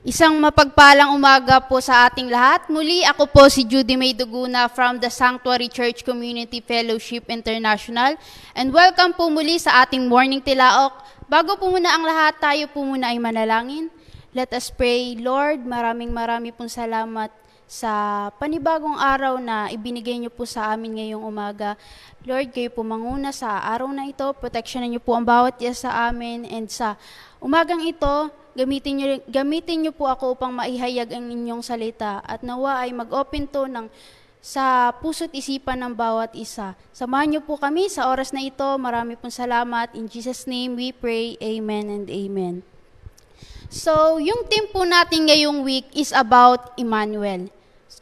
Isang mapagpalang umaga po sa ating lahat. Muli, ako po si Judy May Duguna from the Sanctuary Church Community Fellowship International. And welcome po muli sa ating morning tilaok. Bago po muna ang lahat, tayo po muna ay manalangin. Let us pray. Lord, maraming pong salamat sa panibagong araw na ibinigay niyo po sa amin ngayong umaga. Lord, kayo po manguna sa araw na ito. Proteksyonan niyo po ang bawat isa sa amin. And sa umagang ito, gamitin niyo po ako upang maihayag ang inyong salita at nawa ay mag-open to sa puso't isipan ng bawat isa. Samahan niyo po kami sa oras na ito. Marami pong salamat. In Jesus' name we pray. Amen and amen. So, yung theme po natin ngayong week is about Emmanuel.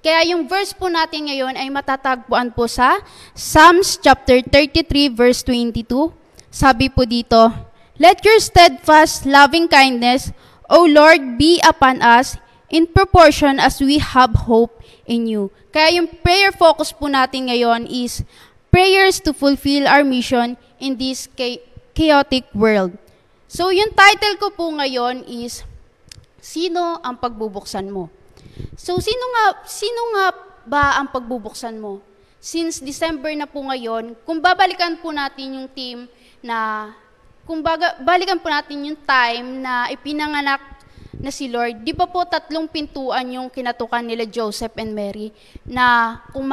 Kaya yung verse po natin ngayon ay matatagpuan po sa Psalms chapter 33 verse 22. Sabi po dito, "Let your steadfast loving kindness, O Lord, be upon us in proportion as we have hope in you." Kaya yung prayer focus po natin ngayon is prayers to fulfill our mission in this chaotic world. So yung title ko po ngayon is, Sino ang pagbubuksan mo? So sino nga ba ang pagbubuksan mo? Since December na po ngayon, kung babalikan po natin yung theme na balikan po natin yung time na ipinanganak na si Lord, di ba po 3 pintuan yung kinatukan nila Joseph and Mary na kung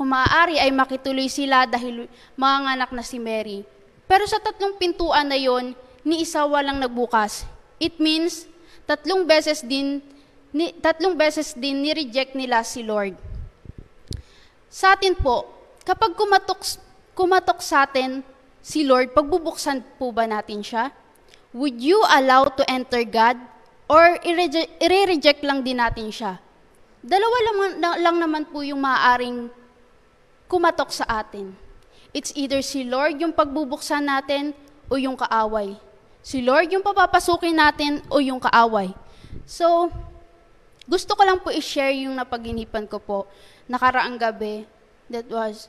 maaari ay makituloy sila dahil manganak na si Mary. Pero sa 3 pintuan na yon, ni isa walang nagbukas. It means 3 beses din ni-reject nila si Lord. Sa atin po, kapag kumatok sa atin si Lord, pagbubuksan po ba natin siya? Would you allow to enter God? Or i-reject lang din natin siya? Dalawa lang naman po yung maaaring kumatok sa atin. It's either si Lord yung pagbubuksan natin o yung kaaway. Si Lord yung papapasukin natin o yung kaaway. So, gusto ko lang po i-share yung napaginipan ko po nakaraang gabi. That was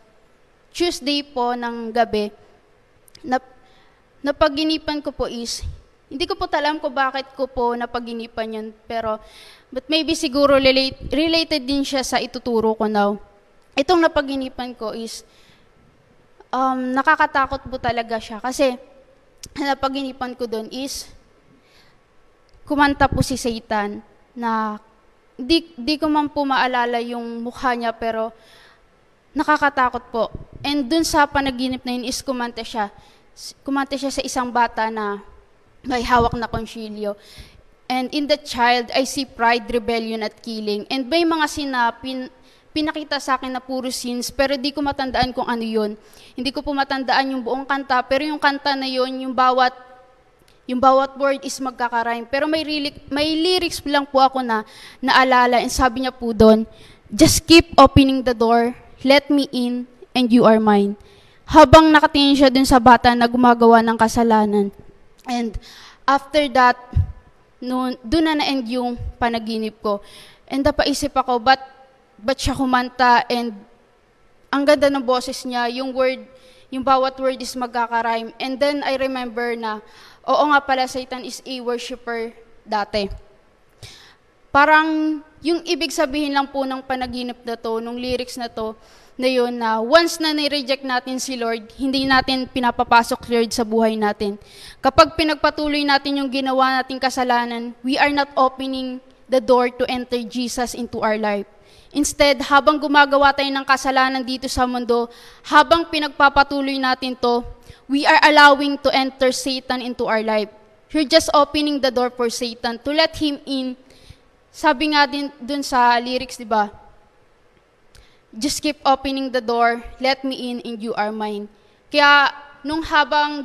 Tuesday po ng gabi. Napaginipan ko po is, hindi ko po alam kung bakit ko po napaginipan yun, but maybe siguro related din siya sa ituturo ko now. Itong napaginipan ko is, nakakatakot po talaga siya kasi napaginipan ko doon is, kumanta po si Satan na di ko man po maalala yung mukha niya pero nakakatakot po. And dun sa panaginip na yun is kumanta siya sa isang bata na may hawak na konsilyo. And in the child, I see pride, rebellion, at killing. And may mga pinakita sa akin na puro sins, pero di ko matandaan kung ano yun. Hindi ko po matandaan yung buong kanta, pero yung kanta na yun, yung bawat word is magkakarime. Pero may lyrics lang po ako na naalala, and sabi niya po doon, "Just keep opening the door, let me in, and you are mine." Habang nakatingin siya dun sa bata na gumagawa ng kasalanan. And after that, doon na na-end yung panaginip ko. And napaisip ako, ba't siya kumanta, and ang ganda ng boses niya, yung bawat word is magkakarime. And then I remember na, oo nga pala, Satan is a worshiper dati. Parang yung ibig sabihin lang po ng panaginip na to, nung lyrics na to, na yun na once na nireject natin si Lord, hindi natin pinapapasok Lord sa buhay natin. Kapag pinagpatuloy natin yung ginawa nating kasalanan, we are not opening the door to enter Jesus into our life. Instead, habang gumagawa tayo ng kasalanan dito sa mundo, habang pinagpapatuloy natin to, we are allowing to enter Satan into our life. We're just opening the door for Satan to let him in. Sabi nga din dun sa lyrics, di ba? Just keep opening the door, let me in, and you are mine. Kaya, nung habang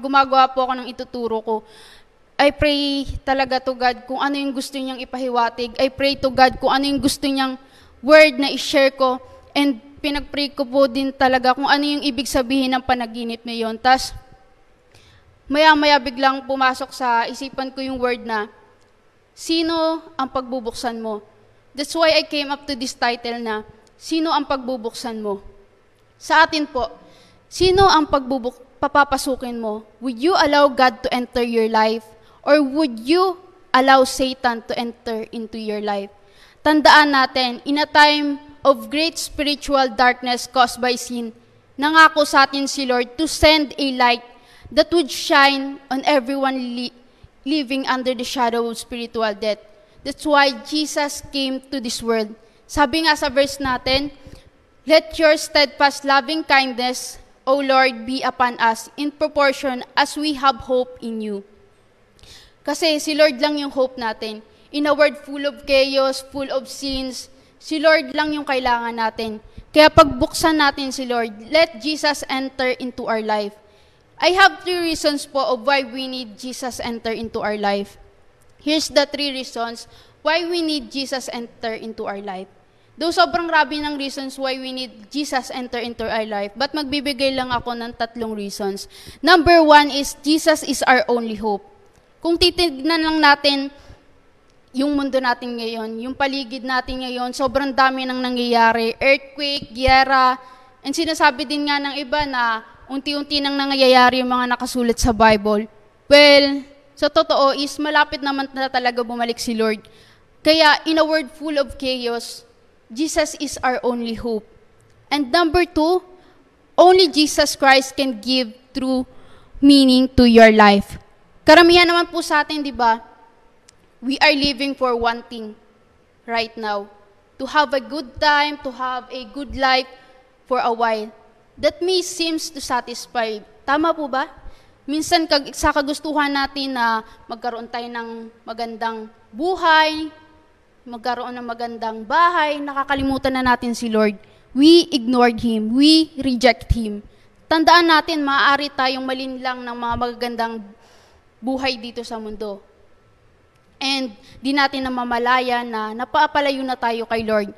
gumagawa po ako ng ituturo ko, I pray talaga to God kung ano yung gusto niyang ipahiwatig. I pray to God kung ano yung gusto niyang word na i-share ko. And pinag-pray ko po din talaga kung ano yung ibig sabihin ng panaginip na yun. Tas, maya-maya biglang pumasok sa isipan ko yung word na, sino ang pagbubuksan mo? That's why I came up to this title na, sino ang pagbubuksan mo? Sa atin po, sino ang papapasukin mo? Would you allow God to enter your life? Or would you allow Satan to enter into your life. Tandaan natin, in a time of great spiritual darkness caused by sin, nangako sa atin si Lord to send a light that would shine on everyone living under the shadow of spiritual death. That's why Jesus came to this world. Sabi nga sa verse natin, let your steadfast loving kindness, O Lord, be upon us in proportion as we have hope in you. Kasi si Lord lang yung hope natin. In a world full of chaos, full of sins, si Lord lang yung kailangan natin. Kaya pagbuksan natin si Lord, let Jesus enter into our life. I have 3 reasons po of why we need Jesus enter into our life. Here's the 3 reasons why we need Jesus enter into our life. Though sobrang rabi ng reasons why we need Jesus enter into our life, but magbibigay lang ako ng 3 reasons. Number 1 is, Jesus is our only hope. Kung titignan lang natin yung mundo natin ngayon, yung paligid natin ngayon, sobrang dami nang nangyayari, earthquake, giyera, and sinasabi din nga ng iba na unti-unti nang nangyayari yung mga nakasulat sa Bible. Well, sa totoo is malapit naman na talaga bumalik si Lord. Kaya in a world full of chaos, Jesus is our only hope. And number 2, only Jesus Christ can give true meaning to your life. Karamihan naman po sa atin, di ba? We are living for one thing right now. To have a good time, to have a good life for a while. That may seems to satisfy. Tama po ba? Minsan sa kagustuhan natin na magkaroon tayo ng magandang buhay, magkaroon ng magandang bahay, nakakalimutan na natin si Lord. We ignored Him. We reject Him. Tandaan natin, maaari tayong malinlang ng mga magagandang buhay dito sa mundo. And di natin namamalaya na napapalayo na tayo kay Lord.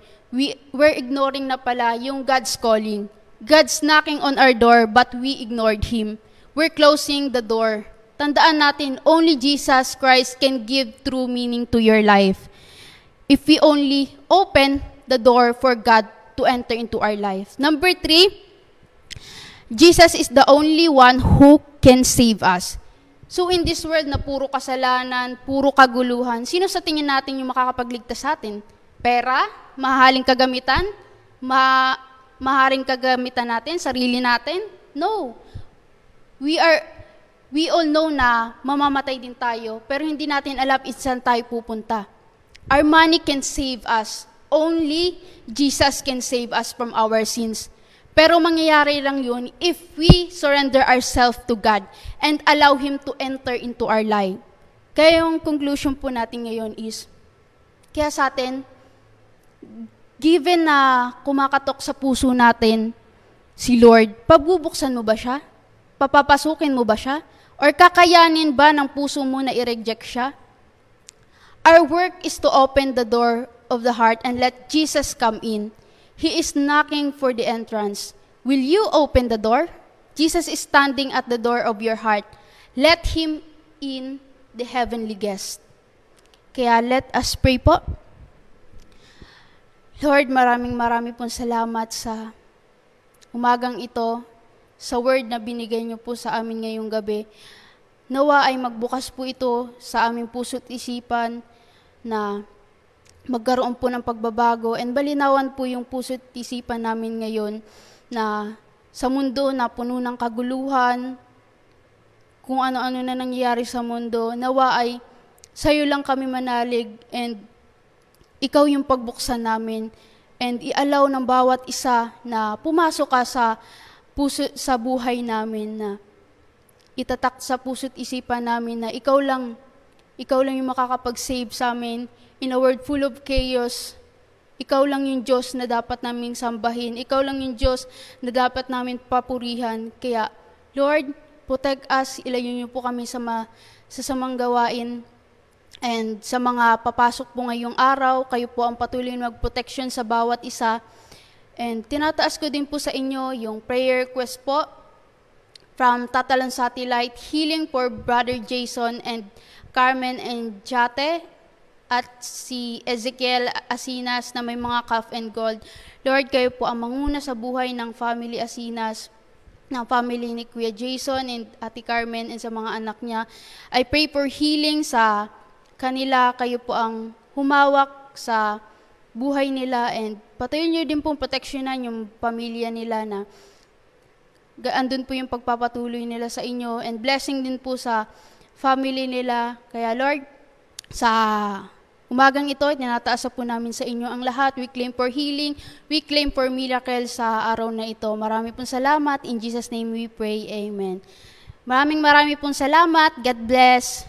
We're ignoring na pala yung God's calling. God's knocking on our door, but we ignored Him. We're closing the door. Tandaan natin, only Jesus Christ can give true meaning to your life. If we only open the door for God to enter into our life. Number 3, Jesus is the only one who can save us. So in this world na puro kasalanan, puro kaguluhan, sino sa tingin natin yung makakapagligtas sa atin? Pera? Mahaling kagamitan? Maharing kagamitan natin? Sarili natin? No. We all know na mamamatay din tayo, pero hindi natin alam saan tayo pupunta. Our money can save us. Only Jesus can save us from our sins. Pero mangyayari lang yun if we surrender ourselves to God and allow Him to enter into our life. Kaya yung conclusion po natin ngayon is, kaya sa atin, given na kumakatok sa puso natin si Lord, pabubuksan mo ba siya? Papapasukin mo ba siya? Or kakayanin ba ng puso mo na i-reject siya? Our work is to open the door of the heart and let Jesus come in. He is knocking for the entrance. Will you open the door? Jesus is standing at the door of your heart. Let Him in, the heavenly guest. Kaya let us pray po. Lord, maraming pong salamat sa umagang ito, sa word na binigay niyo po sa amin ngayong gabi. Nawa ay magbukas po ito sa aming puso't isipan na magkaroon po ng pagbabago and balinawan po yung puso't isipan namin ngayon na sa mundo na puno ng kaguluhan, kung ano-ano na nangyayari sa mundo, nawa ay sa'yo lang kami manalig and ikaw yung pagbuksan namin and i-allow ng bawat isa na pumasok ka sa buhay namin na itatak sa puso't isipan namin na ikaw lang yung makakapag-save sa amin in a world full of chaos. Ikaw lang yung Diyos na dapat naming sambahin. Ikaw lang yung Diyos na dapat namin papurihan. Kaya, Lord, protect us. Ilayo niyo po kami sa samang gawain. And sa mga papasok po ngayong araw, kayo po ang patuloy mag-protection sa bawat isa. And tinataas ko din po sa inyo yung prayer request po from Tatalan Satellite, healing for Brother Jason and Carmen and Jate, at si Ezekiel Asinas na may mga cough and cold. Lord, kayo po ang manguna sa buhay ng family Asinas, ng family ni Kuya Jason and Ate Carmen and sa mga anak niya. I pray for healing sa kanila, kayo po ang humawak sa buhay nila, and patuloy niyo din pong proteksyonan yung pamilya nila, na andun po yung pagpapatuloy nila sa inyo, and blessing din po sa family nila. Kaya Lord, sa umagang ito, tinataas po namin sa inyo ang lahat. We claim for healing, we claim for miracle sa araw na ito. Marami pong salamat. In Jesus' name we pray. Amen. Marami pong salamat. God bless.